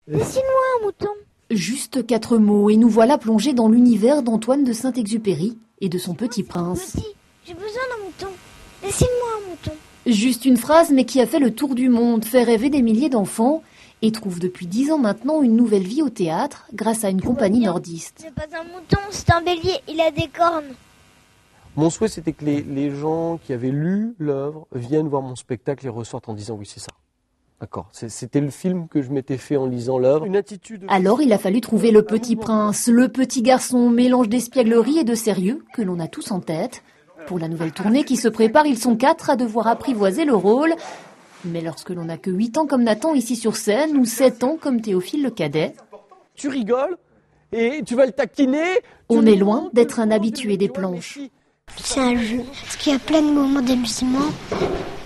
Dessine-moi un mouton. Juste 4 mots et nous voilà plongés dans l'univers d'Antoine de Saint-Exupéry et de son Petit Prince. Petit, j'ai besoin d'un mouton. Dessine-moi un mouton. Juste une phrase mais qui a fait le tour du monde, fait rêver des milliers d'enfants et trouve depuis 10 ans maintenant une nouvelle vie au théâtre grâce à une compagnie nordiste. C'est pas un mouton, c'est un bélier, il a des cornes. Mon souhait, c'était que les gens qui avaient lu l'œuvre viennent voir mon spectacle et ressortent en disant oui, c'est ça. D'accord, c'était le film que je m'étais fait en lisant l'œuvre. Une attitude. Alors il a fallu trouver le Petit Prince, le petit garçon, mélange d'espièglerie et de sérieux que l'on a tous en tête. Pour la nouvelle tournée qui se prépare, ils sont 4 à devoir apprivoiser le rôle. Mais lorsque l'on n'a que 8 ans comme Nathan ici sur scène, ou 7 ans comme Théophile le cadet, tu rigoles et tu vas le taquiner. On est loin d'être un habitué des planches. C'est un jeu, parce qu'il y a plein de moments d'amusement.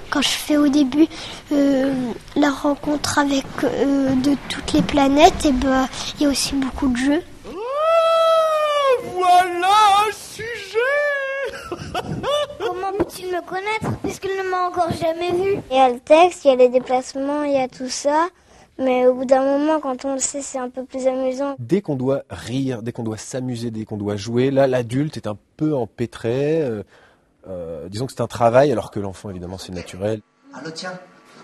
Quand je fais au début la rencontre avec de toutes les planètes, et il y a aussi beaucoup de jeux. Oh, voilà un sujet. Comment peut-il me connaître puisqu'il ne m'a encore jamais vu? Il y a le texte, il y a les déplacements, il y a tout ça. Mais au bout d'un moment, quand on le sait, c'est un peu plus amusant. Dès qu'on doit rire, dès qu'on doit s'amuser, dès qu'on doit jouer, là, l'adulte est un peu empêtré. Disons que c'est un travail, alors que l'enfant, évidemment, c'est naturel. Ah le tien,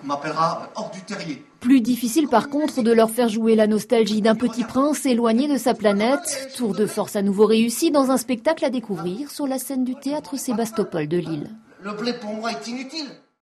on m'appellera hors du terrier. Plus difficile par contre de leur faire jouer la nostalgie d'un petit prince éloigné de sa planète. Tour de force à nouveau réussi dans un spectacle à découvrir sur la scène du théâtre Sébastopol de Lille. Le blé pour moi est inutile.